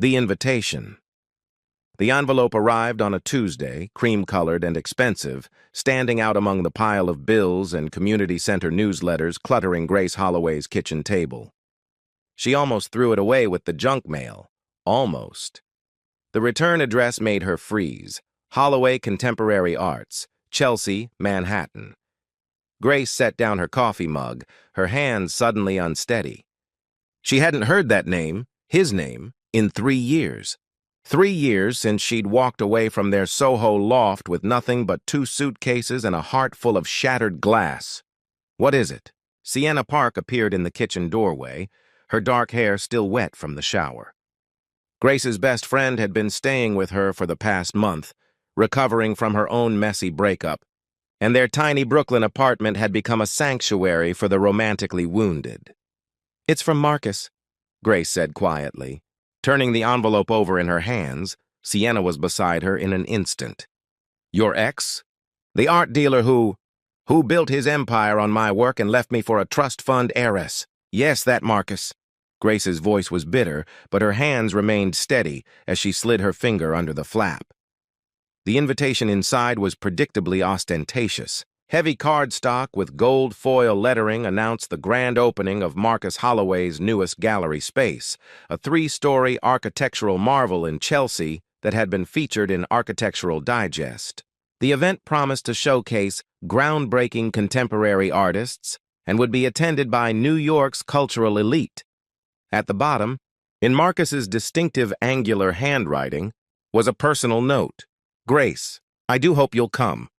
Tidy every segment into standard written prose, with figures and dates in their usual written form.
The invitation. The envelope arrived on a Tuesday, cream-colored and expensive, standing out among the pile of bills and community center newsletters cluttering Grace Holloway's kitchen table. She almost threw it away with the junk mail. Almost. The return address made her freeze. Holloway Contemporary Arts, Chelsea, Manhattan. Grace set down her coffee mug, her hands suddenly unsteady. She hadn't heard that name, his name, in 3 years. 3 years since she'd walked away from their Soho loft with nothing but 2 suitcases and a heart full of shattered glass. What is it? Sienna Park appeared in the kitchen doorway, her dark hair still wet from the shower. Grace's best friend had been staying with her for the past month, recovering from her own messy breakup, and their tiny Brooklyn apartment had become a sanctuary for the romantically wounded. "It's from Marcus," Grace said quietly. Turning the envelope over in her hands, Sienna was beside her in an instant. "Your ex? The art dealer who built his empire on my work and left me for a trust fund heiress. Yes, that Marcus." Grace's voice was bitter, but her hands remained steady as she slid her finger under the flap. The invitation inside was predictably ostentatious. Heavy cardstock with gold foil lettering announced the grand opening of Marcus Holloway's newest gallery space, a 3-story architectural marvel in Chelsea that had been featured in Architectural Digest. The event promised to showcase groundbreaking contemporary artists and would be attended by New York's cultural elite. At the bottom, in Marcus's distinctive angular handwriting, was a personal note. "Grace, I do hope you'll come.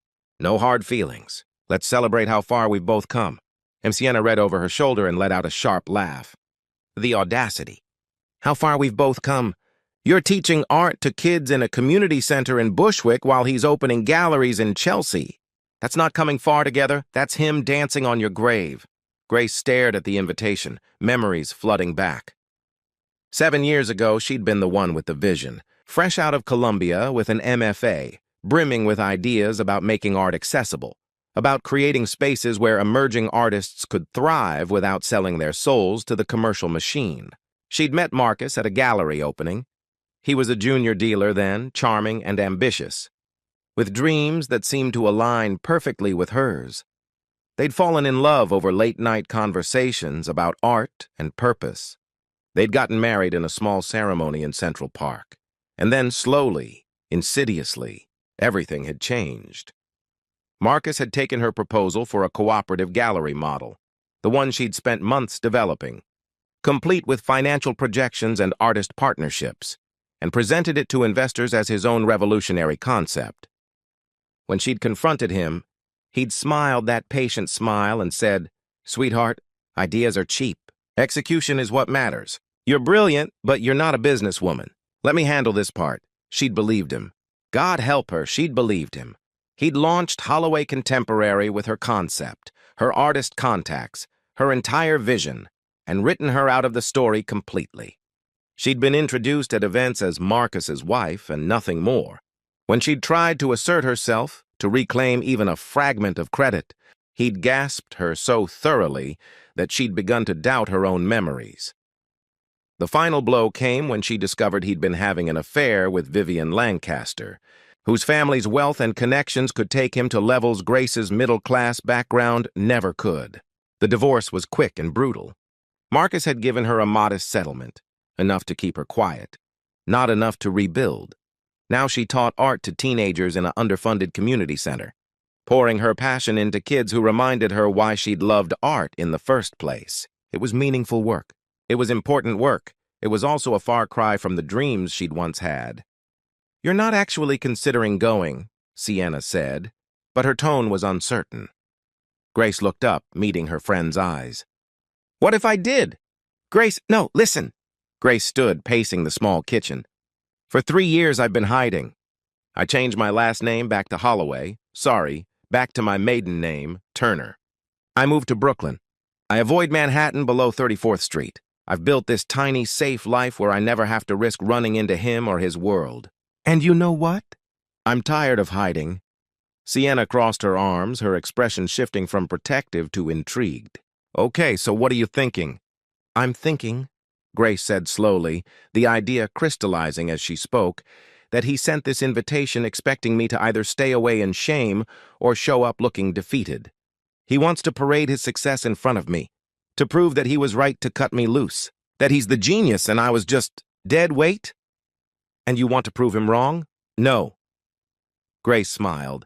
No hard feelings. Let's celebrate how far we've both come." And Sienna read over her shoulder and let out a sharp laugh. The audacity. How far we've both come. You're teaching art to kids in a community center in Bushwick while he's opening galleries in Chelsea. That's not coming far together. That's him dancing on your grave. Grace stared at the invitation, memories flooding back. 7 years ago, she'd been the one with the vision. Fresh out of Columbia with an MFA, brimming with ideas about making art accessible, about creating spaces where emerging artists could thrive without selling their souls to the commercial machine. She'd met Marcus at a gallery opening. He was a junior dealer then, charming and ambitious, with dreams that seemed to align perfectly with hers. They'd fallen in love over late-night conversations about art and purpose. They'd gotten married in a small ceremony in Central Park. And then slowly, insidiously, everything had changed. Marcus had taken her proposal for a cooperative gallery model, the one she'd spent months developing, complete with financial projections and artist partnerships, and presented it to investors as his own revolutionary concept. When she'd confronted him, he'd smiled that patient smile and said, "Sweetheart, ideas are cheap. Execution is what matters. You're brilliant, but you're not a businesswoman. Let me handle this part." She'd believed him. God help her, she'd believed him. He'd launched Holloway Contemporary with her concept, her artist contacts, her entire vision, and written her out of the story completely. She'd been introduced at events as Marcus's wife and nothing more. When she'd tried to assert herself, to reclaim even a fragment of credit, he'd gasped her so thoroughly that she'd begun to doubt her own memories. The final blow came when she discovered he'd been having an affair with Vivian Lancaster, whose family's wealth and connections could take him to levels Grace's middle-class background never could. The divorce was quick and brutal. Marcus had given her a modest settlement, enough to keep her quiet, not enough to rebuild. Now she taught art to teenagers in an underfunded community center, pouring her passion into kids who reminded her why she'd loved art in the first place. It was meaningful work. It was important work. It was also a far cry from the dreams she'd once had. "You're not actually considering going," Sienna said, but her tone was uncertain. Grace looked up, meeting her friend's eyes. "What if I did?" "Grace, no, listen." Grace stood, pacing the small kitchen. "For 3 years I've been hiding. I changed my last name back to Holloway, back to my maiden name, Turner. I moved to Brooklyn. I avoid Manhattan below 34th Street. I've built this tiny, safe life where I never have to risk running into him or his world. And you know what? I'm tired of hiding." Sienna crossed her arms, her expression shifting from protective to intrigued. "Okay, so what are you thinking?" "I'm thinking," Grace said slowly, the idea crystallizing as she spoke, that he sent this invitation expecting me to either stay away in shame or show up looking defeated. He wants to parade his success in front of me, to prove that he was right to cut me loose, that he's the genius and I was just dead weight? And you want to prove him wrong? No. Grace smiled,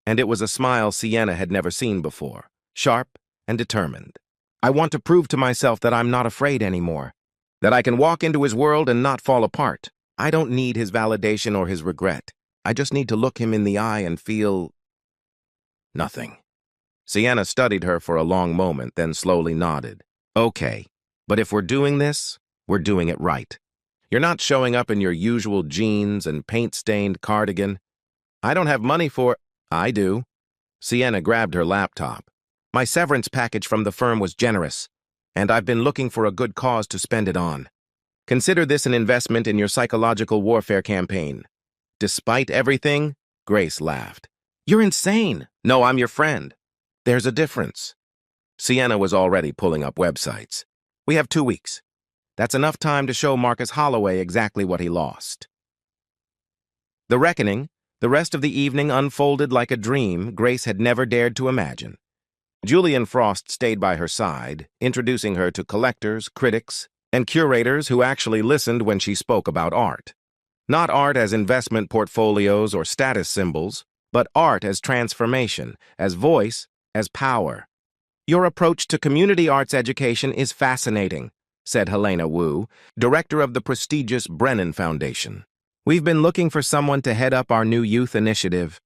and it was a smile Sienna had never seen before, sharp and determined. I want to prove to myself that I'm not afraid anymore, that I can walk into his world and not fall apart. I don't need his validation or his regret. I just need to look him in the eye and feel nothing. Sienna studied her for a long moment, then slowly nodded. Okay, but if we're doing this, we're doing it right. You're not showing up in your usual jeans and paint-stained cardigan. I don't have money for... I do. Sienna grabbed her laptop. My severance package from the firm was generous, and I've been looking for a good cause to spend it on. Consider this an investment in your psychological warfare campaign. Despite everything, Grace laughed. You're insane. No, I'm your friend. There's a difference. Sienna was already pulling up websites. We have 2 weeks. That's enough time to show Marcus Holloway exactly what he lost. The reckoning, the rest of the evening unfolded like a dream Grace had never dared to imagine. Julian Frost stayed by her side, introducing her to collectors, critics, and curators who actually listened when she spoke about art. Not art as investment portfolios or status symbols, but art as transformation, as voice, as power. Your approach to community arts education is fascinating, said Helena Wu, director of the prestigious Brennan Foundation. We've been looking for someone to head up our new youth initiative.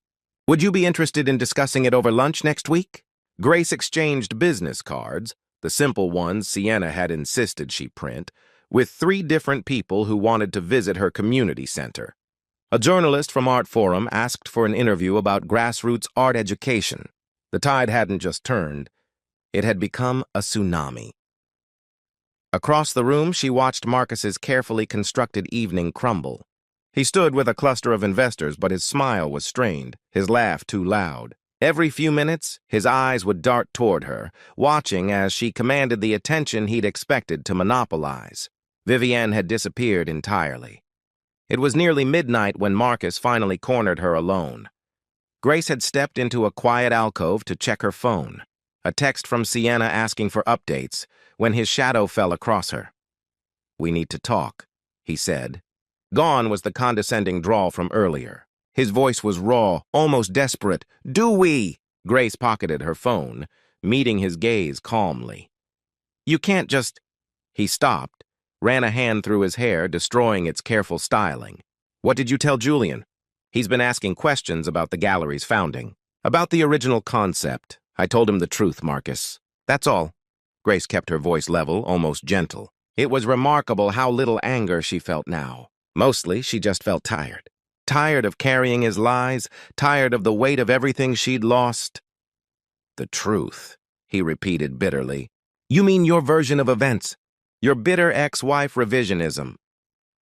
Would you be interested in discussing it over lunch next week? Grace exchanged business cards, the simple ones Sienna had insisted she print, with 3 different people who wanted to visit her community center. A journalist from Art Forum asked for an interview about grassroots art education. The tide hadn't just turned. It had become a tsunami. Across the room, she watched Marcus's carefully constructed evening crumble. He stood with a cluster of investors, but his smile was strained, his laugh too loud. Every few minutes, his eyes would dart toward her, watching as she commanded the attention he'd expected to monopolize. Vivienne had disappeared entirely. It was nearly midnight when Marcus finally cornered her alone. Grace had stepped into a quiet alcove to check her phone, a text from Sienna asking for updates, when his shadow fell across her. We need to talk, he said. Gone was the condescending drawl from earlier. His voice was raw, almost desperate. Do we? Grace pocketed her phone, meeting his gaze calmly. You can't just... He stopped, ran a hand through his hair, destroying its careful styling. What did you tell Julian? He's been asking questions about the gallery's founding. About the original concept. I told him the truth, Marcus. That's all. Grace kept her voice level, almost gentle. It was remarkable how little anger she felt now. Mostly, she just felt tired. Tired of carrying his lies, tired of the weight of everything she'd lost. The truth, he repeated bitterly. You mean your version of events? Your bitter ex-wife revisionism?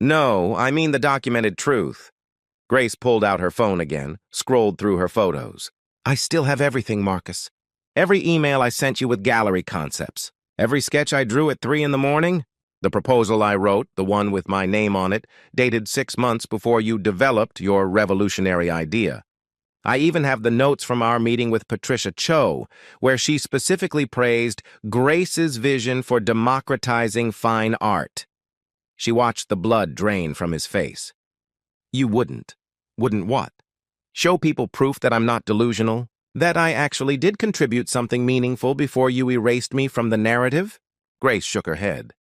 No, I mean the documented truth. Grace pulled out her phone again, scrolled through her photos. I still have everything, Marcus. Every email I sent you with gallery concepts. Every sketch I drew at 3 in the morning. The proposal I wrote, the one with my name on it, dated 6 months before you developed your revolutionary idea. I even have the notes from our meeting with Patricia Cho, where she specifically praised Grace's vision for democratizing fine art. She watched the blood drain from his face. You wouldn't. Wouldn't what? Show people proof that I'm not delusional? That I actually did contribute something meaningful before you erased me from the narrative? Grace shook her head.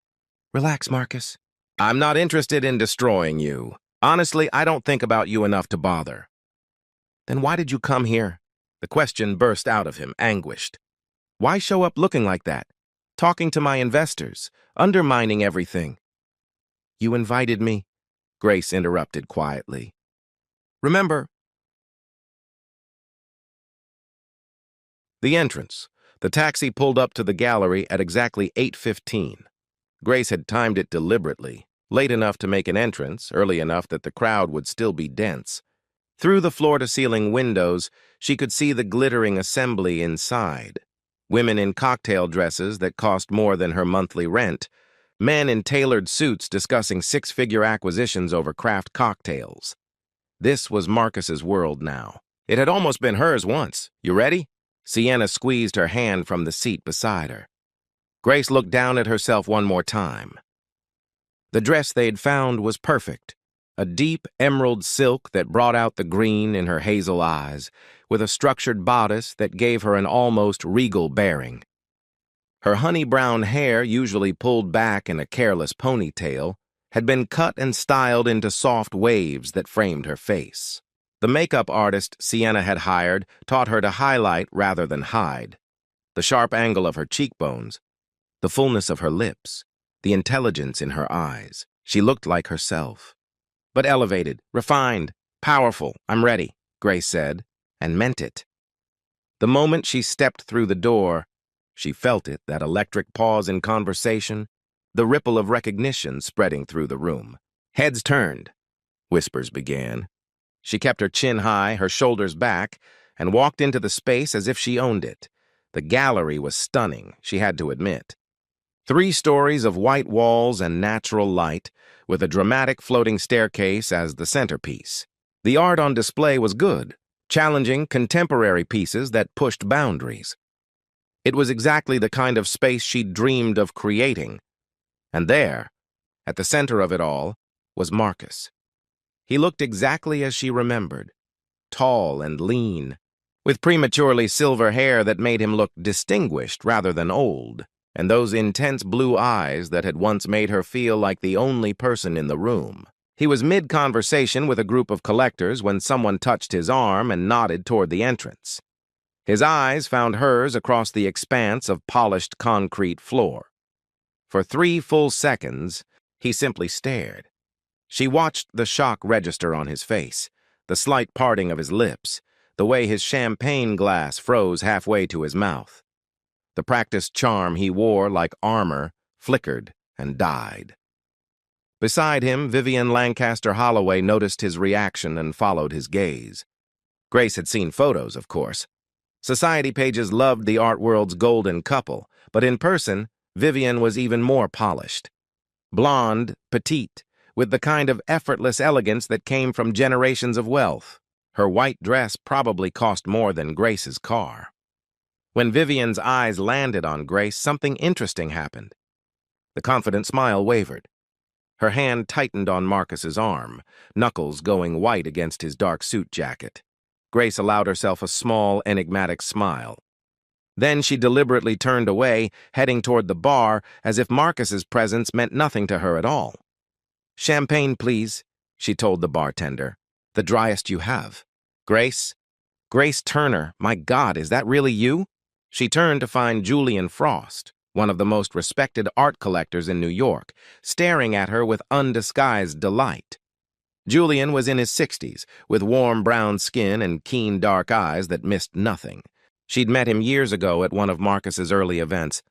Relax, Marcus. I'm not interested in destroying you. Honestly, I don't think about you enough to bother. Then why did you come here? The question burst out of him, anguished. Why show up looking like that? Talking to my investors, undermining everything. You invited me, Grace interrupted quietly. Remember? The entrance. The taxi pulled up to the gallery at exactly 8:15. Grace had timed it deliberately, late enough to make an entrance, early enough that the crowd would still be dense. Through the floor-to-ceiling windows, she could see the glittering assembly inside. Women in cocktail dresses that cost more than her monthly rent, Men in tailored suits discussing six-figure acquisitions over craft cocktails. This was Marcus's world now. It had almost been hers once. You ready? Sienna squeezed her hand from the seat beside her. Grace looked down at herself one more time. The dress they'd found was perfect. A deep emerald silk that brought out the green in her hazel eyes, with a structured bodice that gave her an almost regal bearing. Her honey-brown hair, usually pulled back in a careless ponytail, had been cut and styled into soft waves that framed her face. The makeup artist Sienna had hired taught her to highlight rather than hide. The sharp angle of her cheekbones, the fullness of her lips, the intelligence in her eyes. She looked like herself. But elevated, refined, powerful. I'm ready, Grace said, and meant it. The moment she stepped through the door, she felt it, that electric pause in conversation, the ripple of recognition spreading through the room. Heads turned. Whispers began. She kept her chin high, her shoulders back, and walked into the space as if she owned it. The gallery was stunning, she had to admit. 3 stories of white walls and natural light, with a dramatic floating staircase as the centerpiece. The art on display was good, challenging contemporary pieces that pushed boundaries. It was exactly the kind of space she'd dreamed of creating. And there, at the center of it all, was Marcus. He looked exactly as she remembered, tall and lean, with prematurely silver hair that made him look distinguished rather than old, and those intense blue eyes that had once made her feel like the only person in the room. He was mid-conversation with a group of collectors when someone touched his arm and nodded toward the entrance. His eyes found hers across the expanse of polished concrete floor. For 3 full seconds, he simply stared. She watched the shock register on his face, the slight parting of his lips, the way his champagne glass froze halfway to his mouth. The practiced charm he wore like armor flickered and died. Beside him, Vivian Lancaster Holloway noticed his reaction and followed his gaze. Grace had seen photos, of course. Society pages loved the art world's golden couple, but in person, Vivian was even more polished. Blonde, petite, with the kind of effortless elegance that came from generations of wealth. Her white dress probably cost more than Grace's car. When Vivian's eyes landed on Grace, something interesting happened. The confident smile wavered. Her hand tightened on Marcus's arm, knuckles going white against his dark suit jacket. Grace allowed herself a small, enigmatic smile. Then she deliberately turned away, heading toward the bar, as if Marcus's presence meant nothing to her at all. "Champagne, please," she told the bartender. "The driest you have." "Grace? Grace Turner, my God, is that really you?" She turned to find Julian Frost, one of the most respected art collectors in New York, staring at her with undisguised delight. Julian was in his 60s, with warm brown skin and keen dark eyes that missed nothing. She'd met him years ago at one of Marcus's early events,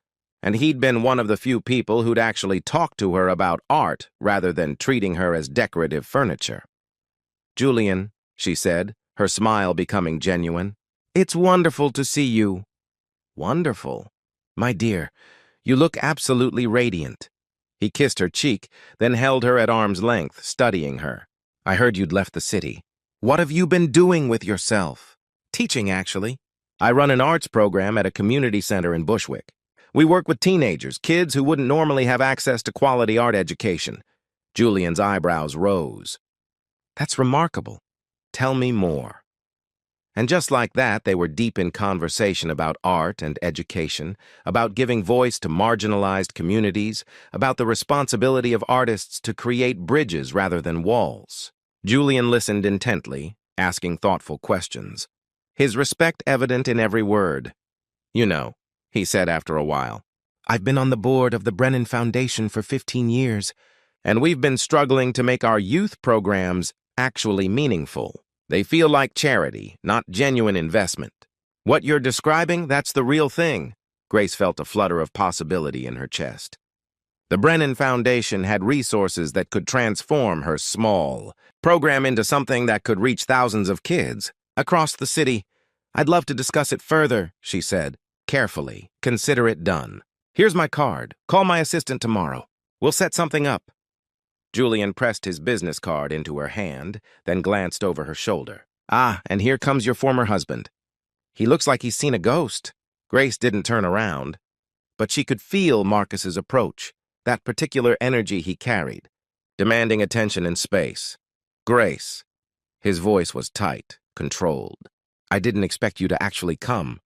and he'd been one of the few people who'd actually talked to her about art rather than treating her as decorative furniture. "Julian," she said, her smile becoming genuine, "it's wonderful to see you." "Wonderful? My dear, you look absolutely radiant." He kissed her cheek, then held her at arm's length, studying her. "I heard you'd left the city. What have you been doing with yourself?" "Teaching, actually. I run an arts program at a community center in Bushwick. We work with teenagers, kids who wouldn't normally have access to quality art education." Julian's eyebrows rose. "That's remarkable. Tell me more." And just like that, they were deep in conversation about art and education, about giving voice to marginalized communities, about the responsibility of artists to create bridges rather than walls. Julian listened intently, asking thoughtful questions. His respect evident in every word. "You know," he said after a while, "I've been on the board of the Brennan Foundation for 15 years, and we've been struggling to make our youth programs actually meaningful. They feel like charity, not genuine investment. What you're describing, that's the real thing." Grace felt a flutter of possibility in her chest. The Brennan Foundation had resources that could transform her small program into something that could reach thousands of kids across the city. "I'd love to discuss it further," she said. "Carefully. Consider it done. Here's my card. Call my assistant tomorrow." We'll set something up. Julian pressed his business card into her hand, then glanced over her shoulder. Ah, and here comes your former husband. He looks like he's seen a ghost. Grace didn't turn around, but she could feel Marcus's approach, that particular energy he carried, demanding attention and space. Grace. His voice was tight, controlled. I didn't expect you to actually come.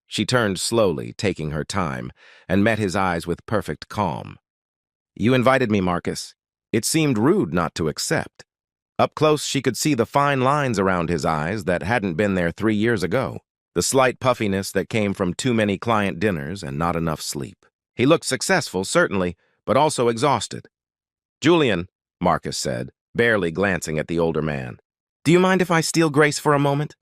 She turned slowly, taking her time, and met his eyes with perfect calm. You invited me, Marcus. It seemed rude not to accept. Up close, she could see the fine lines around his eyes that hadn't been there 3 years ago, the slight puffiness that came from too many client dinners and not enough sleep. He looked successful, certainly, but also exhausted. Julian, Marcus said, barely glancing at the older man. Do you mind if I steal Grace for a moment?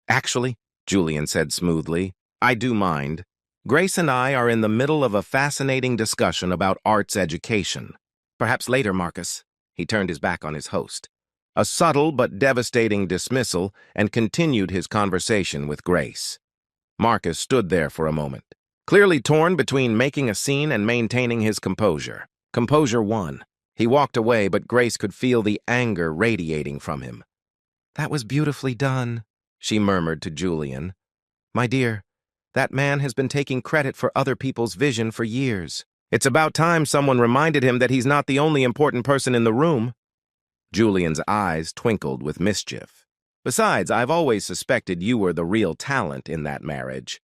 Actually, Julian said smoothly, I do mind. Grace and I are in the middle of a fascinating discussion about arts education. Perhaps later, Marcus. He turned his back on his host. A subtle but devastating dismissal, and continued his conversation with Grace. Marcus stood there for a moment, clearly torn between making a scene and maintaining his composure. Composure won. He walked away, but Grace could feel the anger radiating from him. That was beautifully done, she murmured to Julian. My dear, that man has been taking credit for other people's vision for years. It's about time someone reminded him that he's not the only important person in the room. Julian's eyes twinkled with mischief. Besides, I've always suspected you were the real talent in that marriage.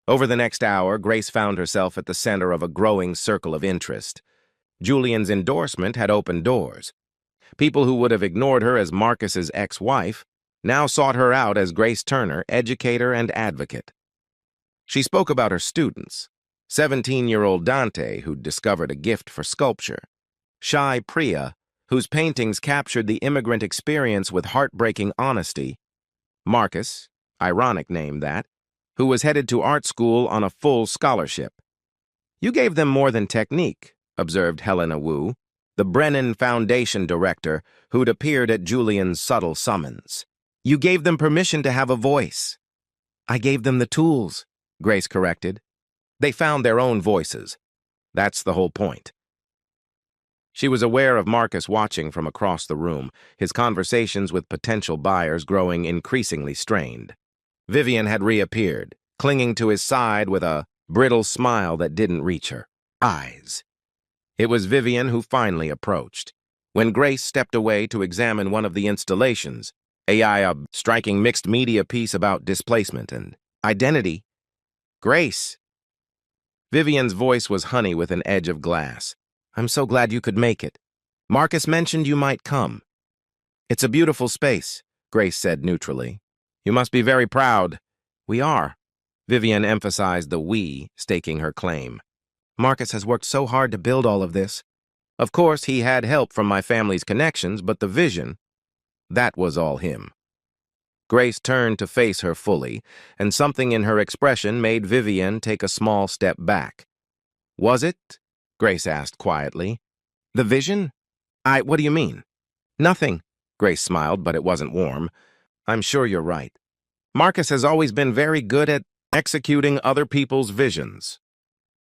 Over the next hour, Grace found herself at the center of a growing circle of interest. Julian's endorsement had opened doors. People who would have ignored her as Marcus's ex-wife now sought her out as Grace Turner, educator and advocate. She spoke about her students, 17-year-old Dante, who'd discovered a gift for sculpture, shy Priya, whose paintings captured the immigrant experience with heartbreaking honesty, Marcus, ironic name that, who was headed to art school on a full scholarship. You gave them more than technique, observed Helena Wu, the Brennan Foundation director who'd appeared at Julian's subtle summons. You gave them permission to have a voice. I gave them the tools, Grace corrected. They found their own voices. That's the whole point. She was aware of Marcus watching from across the room, his conversations with potential buyers growing increasingly strained. Vivian had reappeared, clinging to his side with a brittle smile that didn't reach her eyes. It was Vivian who finally approached. When Grace stepped away to examine one of the installations, a striking mixed media piece about displacement and identity, Grace. Vivian's voice was honey with an edge of glass. I'm so glad you could make it. Marcus mentioned you might come. It's a beautiful space, Grace said neutrally. You must be very proud. We are. Vivian emphasized the we, staking her claim. Marcus has worked so hard to build all of this. Of course, he had help from my family's connections, but the vision, that was all him. Grace turned to face her fully, and something in her expression made Vivian take a small step back. Was it? Grace asked quietly. The vision? What do you mean? Nothing, Grace smiled, but it wasn't warm. I'm sure you're right. Marcus has always been very good at executing other people's visions.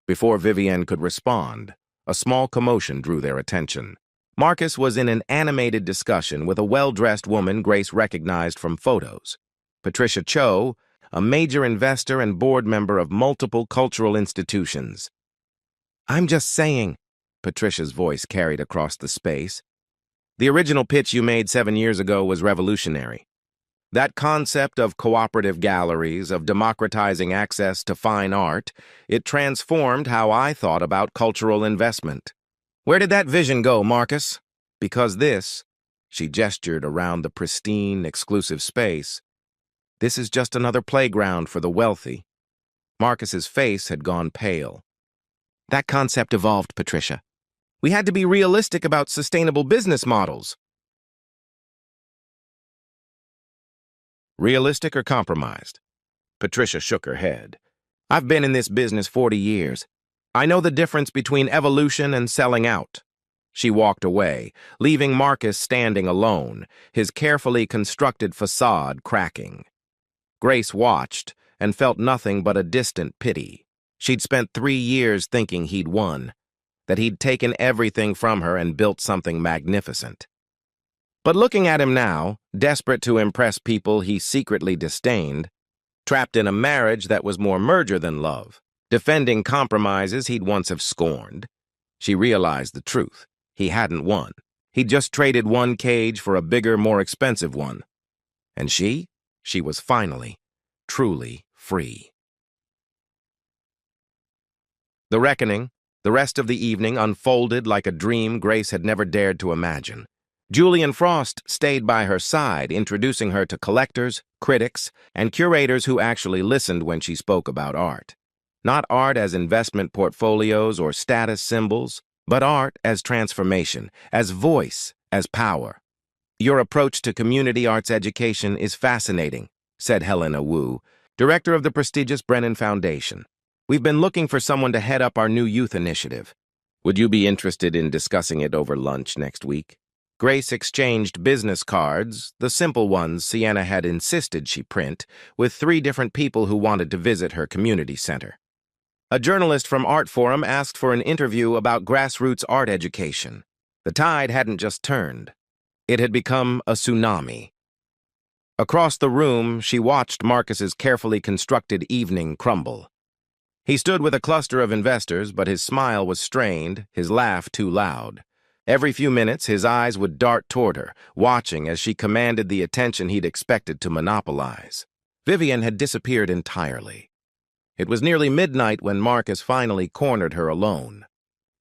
Before Vivian could respond, a small commotion drew their attention. Marcus was in an animated discussion with a well-dressed woman Grace recognized from photos. Patricia Cho, a major investor and board member of multiple cultural institutions. I'm just saying, Patricia's voice carried across the space. The original pitch you made 7 years ago was revolutionary. That concept of cooperative galleries, of democratizing access to fine art, it transformed how I thought about cultural investment. Where did that vision go, Marcus? Because this, she gestured around the pristine, exclusive space, this is just another playground for the wealthy. Marcus's face had gone pale. That concept evolved, Patricia. We had to be realistic about sustainable business models. Realistic or compromised? Patricia shook her head. I've been in this business 40 years. I know the difference between evolution and selling out. She walked away, leaving Marcus standing alone, his carefully constructed facade cracking. Grace watched and felt nothing but a distant pity. She'd spent 3 years thinking he'd won. that he'd taken everything from her and built something magnificent. But looking at him now, desperate to impress people he secretly disdained, trapped in a marriage that was more merger than love, defending compromises he'd once have scorned, she realized the truth. He hadn't won. He'd just traded one cage for a bigger, more expensive one. And she was finally, truly free. The reckoning, the rest of the evening, unfolded like a dream Grace had never dared to imagine. Julian Frost stayed by her side, introducing her to collectors, critics, and curators who actually listened when she spoke about art. Not art as investment portfolios or status symbols, but art as transformation, as voice, as power. "Your approach to community arts education is fascinating," said Helena Wu, director of the prestigious Brennan Foundation. "We've been looking for someone to head up our new youth initiative. Would you be interested in discussing it over lunch next week?" Grace exchanged business cards, the simple ones Sienna had insisted she print, with 3 different people who wanted to visit her community center. A journalist from Art Forum asked for an interview about grassroots art education. The tide hadn't just turned. It had become a tsunami. Across the room, she watched Marcus's carefully constructed evening crumble. He stood with a cluster of investors, but his smile was strained, his laugh too loud. Every few minutes, his eyes would dart toward her, watching as she commanded the attention he'd expected to monopolize. Vivian had disappeared entirely. It was nearly midnight when Marcus finally cornered her alone.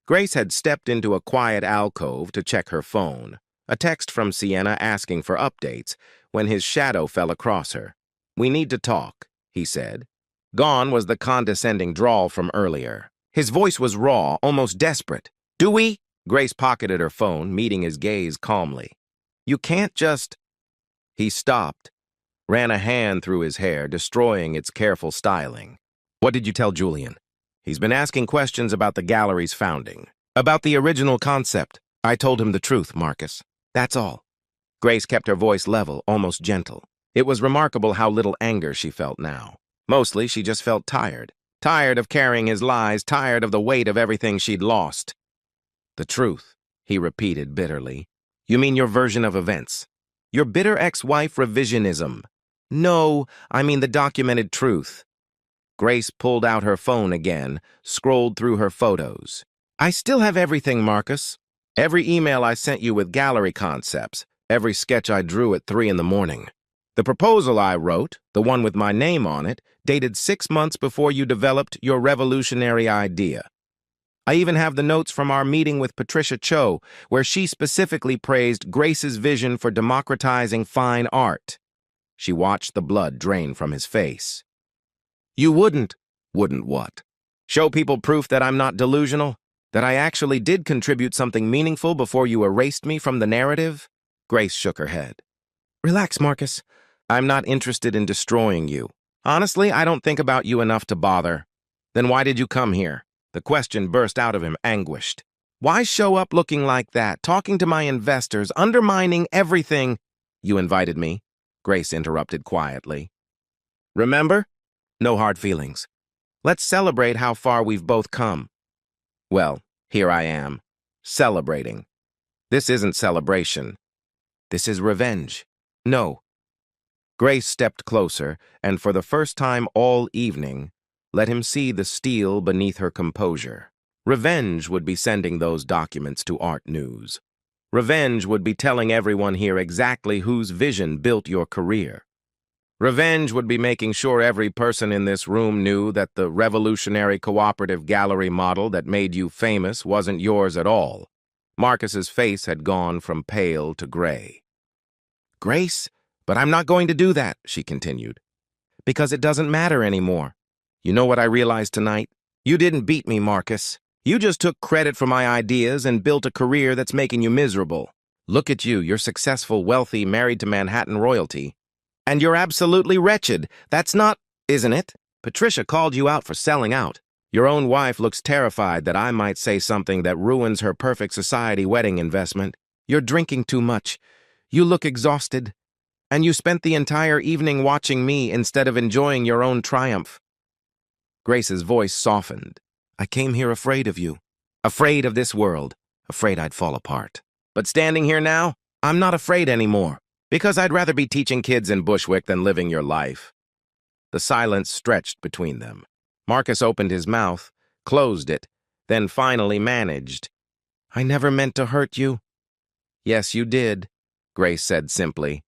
Grace had stepped into a quiet alcove to check her phone, a text from Sienna asking for updates, when his shadow fell across her. "We need to talk," he said. Gone was the condescending drawl from earlier. His voice was raw, almost desperate. "Do we?" Grace pocketed her phone, meeting his gaze calmly. "You can't just—" He stopped, ran a hand through his hair, destroying its careful styling. "What did you tell Julian?" "He's been asking questions about the gallery's founding. About the original concept. I told him the truth, Marcus. That's all." Grace kept her voice level, almost gentle. It was remarkable how little anger she felt now. Mostly, she just felt tired. Tired of carrying his lies, tired of the weight of everything she'd lost. "The truth," he repeated bitterly. "You mean your version of events? Your bitter ex-wife revisionism?" "No, I mean the documented truth." Grace pulled out her phone again, scrolled through her photos. "I still have everything, Marcus. Every email I sent you with gallery concepts, every sketch I drew at 3 in the morning. The proposal I wrote, the one with my name on it, dated 6 months before you developed your revolutionary idea. I even have the notes from our meeting with Patricia Cho, where she specifically praised Grace's vision for democratizing fine art." She watched the blood drain from his face. "You wouldn't." "Wouldn't what?" "Show people proof that I'm not delusional? That I actually did contribute something meaningful before you erased me from the narrative?" Grace shook her head. "Relax, Marcus. I'm not interested in destroying you. Honestly, I don't think about you enough to bother." "Then why did you come here?" The question burst out of him, anguished. "Why show up looking like that, talking to my investors, undermining everything—" "You invited me," Grace interrupted quietly. "Remember? No hard feelings. Let's celebrate how far we've both come." "Well, here I am, celebrating. This isn't celebration. This is revenge. No." Grace stepped closer, and for the first time all evening, let him see the steel beneath her composure. Revenge would be sending those documents to Art News. Revenge would be telling everyone here exactly whose vision built your career. Revenge would be making sure every person in this room knew that the revolutionary cooperative gallery model that made you famous wasn't yours at all. Marcus's face had gone from pale to gray. "Grace, but I'm not going to do that," she continued. "Because it doesn't matter anymore. You know what I realized tonight? You didn't beat me, Marcus. You just took credit for my ideas and built a career that's making you miserable. Look at you, you're successful, wealthy, married to Manhattan royalty. And you're absolutely wretched. That's not, isn't it? Patricia called you out for selling out. Your own wife looks terrified that I might say something that ruins her perfect society wedding investment. You're drinking too much. You look exhausted. And you spent the entire evening watching me instead of enjoying your own triumph." Grace's voice softened. "I came here afraid of you. Afraid of this world, afraid I'd fall apart. But standing here now, I'm not afraid anymore, because I'd rather be teaching kids in Bushwick than living your life. The silence stretched between them. Marcus opened his mouth, closed it, then finally managed. I never meant to hurt you. Yes, you did, Grace said simply.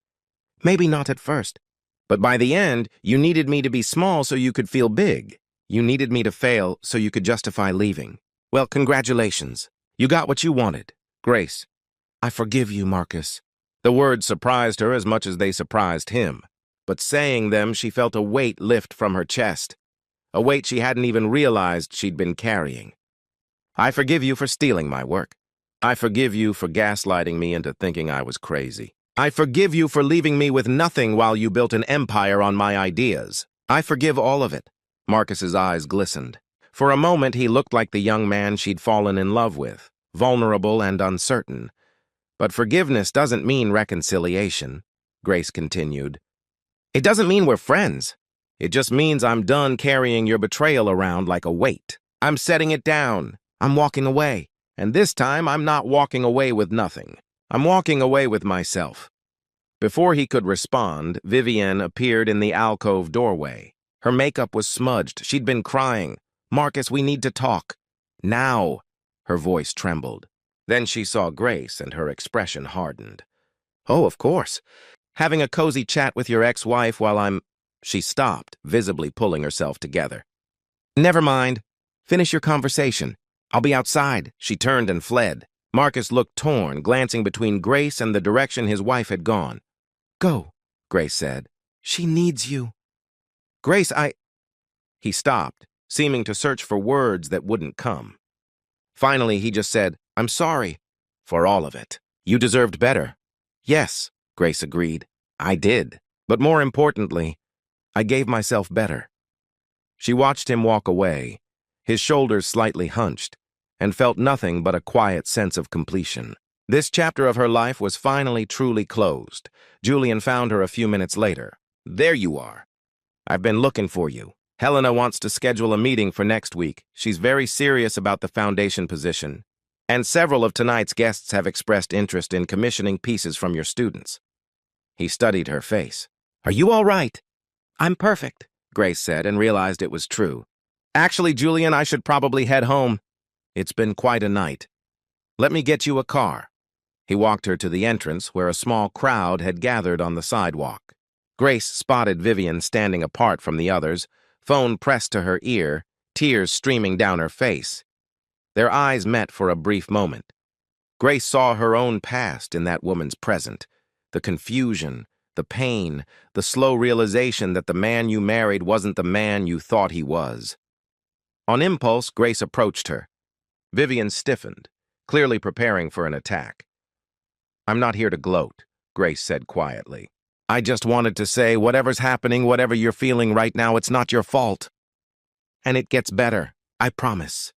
Maybe not at first, but by the end, you needed me to be small so you could feel big. You needed me to fail so you could justify leaving. Well, congratulations. You got what you wanted. Grace, I forgive you, Marcus. The words surprised her as much as they surprised him. But saying them, she felt a weight lift from her chest. A weight she hadn't even realized she'd been carrying. I forgive you for stealing my work. I forgive you for gaslighting me into thinking I was crazy. I forgive you for leaving me with nothing while you built an empire on my ideas. I forgive all of it. Marcus's eyes glistened. For a moment, he looked like the young man she'd fallen in love with, vulnerable and uncertain. But forgiveness doesn't mean reconciliation, Grace continued. It doesn't mean we're friends. It just means I'm done carrying your betrayal around like a weight. I'm setting it down. I'm walking away. And this time, I'm not walking away with nothing. I'm walking away with myself. Before he could respond, Vivienne appeared in the alcove doorway. Her makeup was smudged. She'd been crying. Marcus, we need to talk. Now. Her voice trembled. Then she saw Grace, and her expression hardened. Oh, of course. Having a cozy chat with your ex-wife while I'm... She stopped, visibly pulling herself together. Never mind. Finish your conversation. I'll be outside. She turned and fled. Marcus looked torn, glancing between Grace and the direction his wife had gone. Go, Grace said. She needs you. Grace, He stopped, seeming to search for words that wouldn't come. Finally, he just said, I'm sorry. For all of it. You deserved better. Yes, Grace agreed. I did. But more importantly, I gave myself better. She watched him walk away, his shoulders slightly hunched, and felt nothing but a quiet sense of completion. This chapter of her life was finally truly closed. Julian found her a few minutes later. There you are. I've been looking for you. Helena wants to schedule a meeting for next week. She's very serious about the foundation position. And several of tonight's guests have expressed interest in commissioning pieces from your students. He studied her face. Are you all right? I'm perfect, Grace said, and realized it was true. Actually, Julian, I should probably head home. It's been quite a night. Let me get you a car. He walked her to the entrance where a small crowd had gathered on the sidewalk. Grace spotted Vivienne standing apart from the others, phone pressed to her ear, tears streaming down her face. Their eyes met for a brief moment. Grace saw her own past in that woman's present, the confusion, the pain, the slow realization that the man you married wasn't the man you thought he was. On impulse, Grace approached her. Vivienne stiffened, clearly preparing for an attack. I'm not here to gloat, Grace said quietly. I just wanted to say whatever's happening, whatever you're feeling right now, it's not your fault. And it gets better, I promise.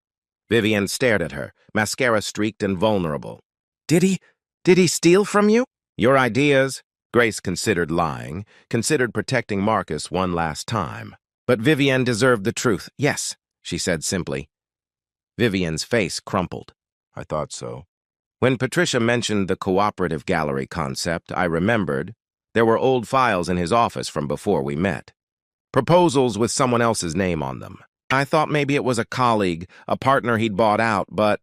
Vivienne stared at her, mascara streaked and vulnerable. Did he steal from you? Your ideas? Grace considered lying, considered protecting Marcus one last time. But Vivienne deserved the truth. Yes, she said simply. Vivienne's face crumpled. I thought so. When Patricia mentioned the cooperative gallery concept, I remembered there were old files in his office from before we met. Proposals with someone else's name on them. I thought maybe it was a colleague, a partner he'd bought out, but...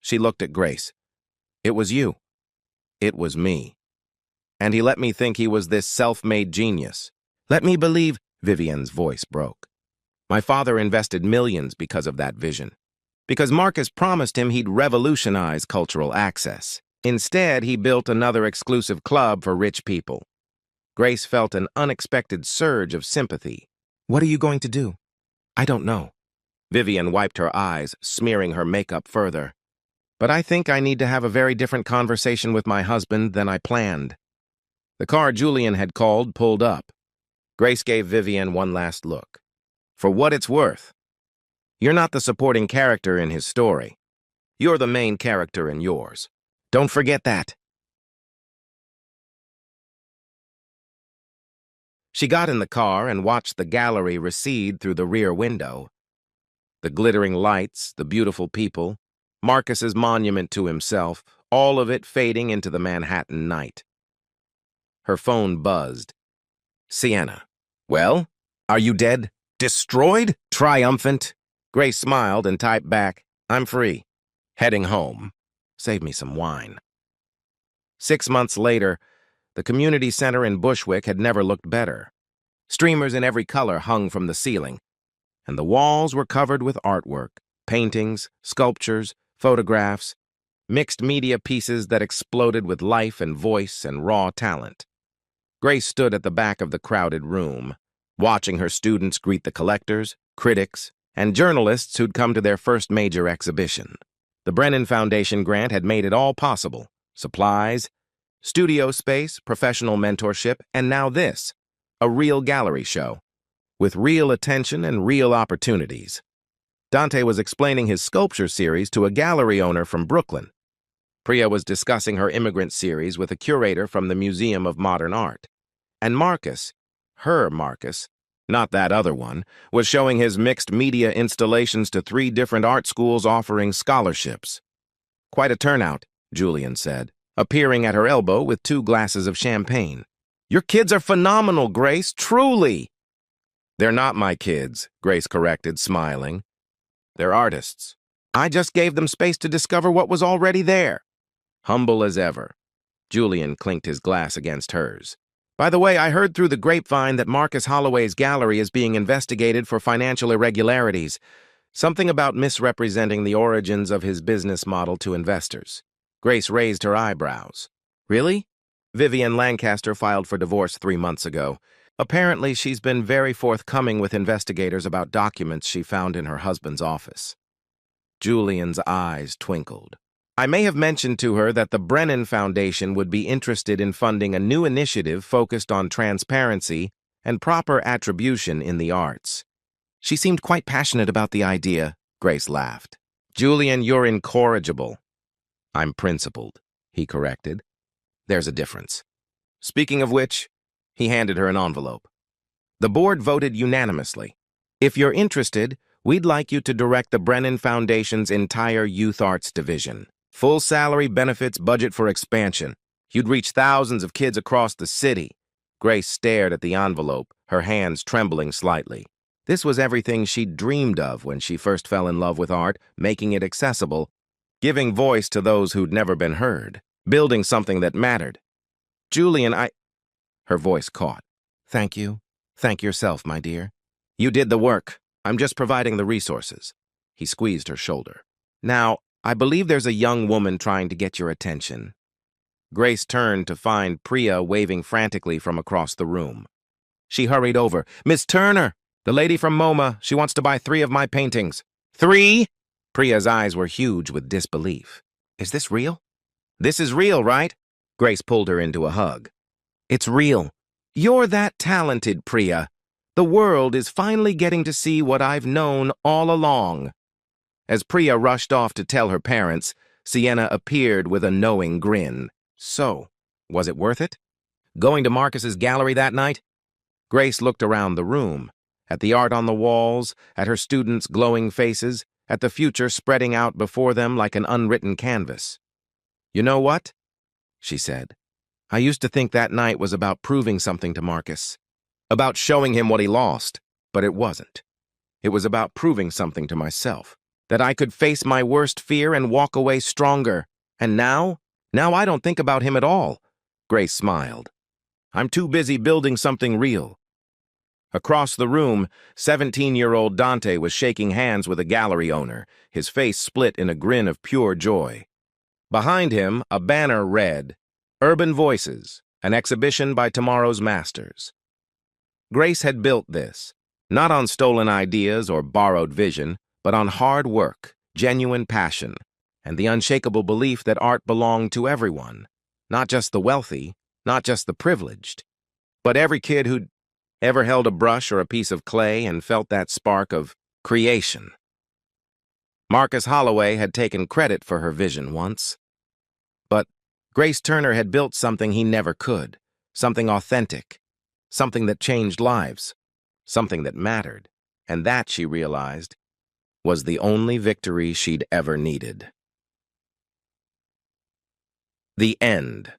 She looked at Grace. It was you. It was me. And he let me think he was this self-made genius. Let me believe... Vivienne's voice broke. My father invested millions because of that vision. Because Marcus promised him he'd revolutionize cultural access. Instead, he built another exclusive club for rich people. Grace felt an unexpected surge of sympathy. What are you going to do? I don't know. Vivienne wiped her eyes, smearing her makeup further. But I think I need to have a very different conversation with my husband than I planned. The car Julian had called pulled up. Grace gave Vivienne one last look. For what it's worth, you're not the supporting character in his story. You're the main character in yours. Don't forget that. She got in the car and watched the gallery recede through the rear window. The glittering lights, the beautiful people, Marcus's monument to himself, all of it fading into the Manhattan night. Her phone buzzed. Sienna. Well? Are you dead? Destroyed? Triumphant? Grace smiled and typed back, I'm free. Heading home. Save me some wine. 6 months later, the community center in Bushwick had never looked better. Streamers in every color hung from the ceiling, and the walls were covered with artwork, paintings, sculptures, photographs, mixed media pieces that exploded with life and voice and raw talent. Grace stood at the back of the crowded room, watching her students greet the collectors, critics, and journalists who'd come to their first major exhibition. The Brennan Foundation grant had made it all possible: supplies, studio space, professional mentorship, and now this, a real gallery show, with real attention and real opportunities. Dante was explaining his sculpture series to a gallery owner from Brooklyn. Priya was discussing her immigrant series with a curator from the Museum of Modern Art. And Marcus, her Marcus, not that other one, was showing his mixed media installations to 3 different art schools offering scholarships. Quite a turnout, Julian said, appearing at her elbow with 2 glasses of champagne. Your kids are phenomenal, Grace, truly. They're not my kids, Grace corrected, smiling. They're artists. I just gave them space to discover what was already there. Humble as ever, Julian clinked his glass against hers. By the way, I heard through the grapevine that Marcus Holloway's gallery is being investigated for financial irregularities. Something about misrepresenting the origins of his business model to investors. Grace raised her eyebrows. Really? Vivian Lancaster filed for divorce 3 months ago. Apparently, she's been very forthcoming with investigators about documents she found in her husband's office. Julian's eyes twinkled. I may have mentioned to her that the Brennan Foundation would be interested in funding a new initiative focused on transparency and proper attribution in the arts. She seemed quite passionate about the idea, Grace laughed. Julian, you're incorrigible. I'm principled, he corrected. There's a difference. Speaking of which, he handed her an envelope. The board voted unanimously. If you're interested, we'd like you to direct the Brennan Foundation's entire youth arts division. Full salary, benefits, budget for expansion. You'd reach thousands of kids across the city. Grace stared at the envelope, her hands trembling slightly. This was everything she'd dreamed of when she first fell in love with art, making it accessible, giving voice to those who'd never been heard, building something that mattered. Julian, Her voice caught. Thank you. Thank yourself, my dear. You did the work. I'm just providing the resources. He squeezed her shoulder. Now, I believe there's a young woman trying to get your attention. Grace turned to find Priya waving frantically from across the room. She hurried over. Miss Turner, the lady from MoMA, she wants to buy 3 of my paintings. 3? Priya's eyes were huge with disbelief. Is this real? This is real, right? Grace pulled her into a hug. It's real. You're that talented, Priya. The world is finally getting to see what I've known all along. As Priya rushed off to tell her parents, Sienna appeared with a knowing grin. So, was it worth it? Going to Marcus's gallery that night? Grace looked around the room, at the art on the walls, at her students' glowing faces, at the future spreading out before them like an unwritten canvas. You know what? She said. I used to think that night was about proving something to Marcus, about showing him what he lost, but it wasn't. It was about proving something to myself, that I could face my worst fear and walk away stronger. And now I don't think about him at all. Grace smiled. I'm too busy building something real. Across the room, 17-year-old Dante was shaking hands with a gallery owner, his face split in a grin of pure joy. Behind him, a banner read, Urban Voices, an exhibition by tomorrow's masters. Grace had built this, not on stolen ideas or borrowed vision, but on hard work, genuine passion, and the unshakable belief that art belonged to everyone, not just the wealthy, not just the privileged, but every kid who'd ever held a brush or a piece of clay and felt that spark of creation. Marcus Holloway had taken credit for her vision once, but Grace Turner had built something he never could, something authentic, something that changed lives, something that mattered, and that, she realized, was the only victory she'd ever needed. The end.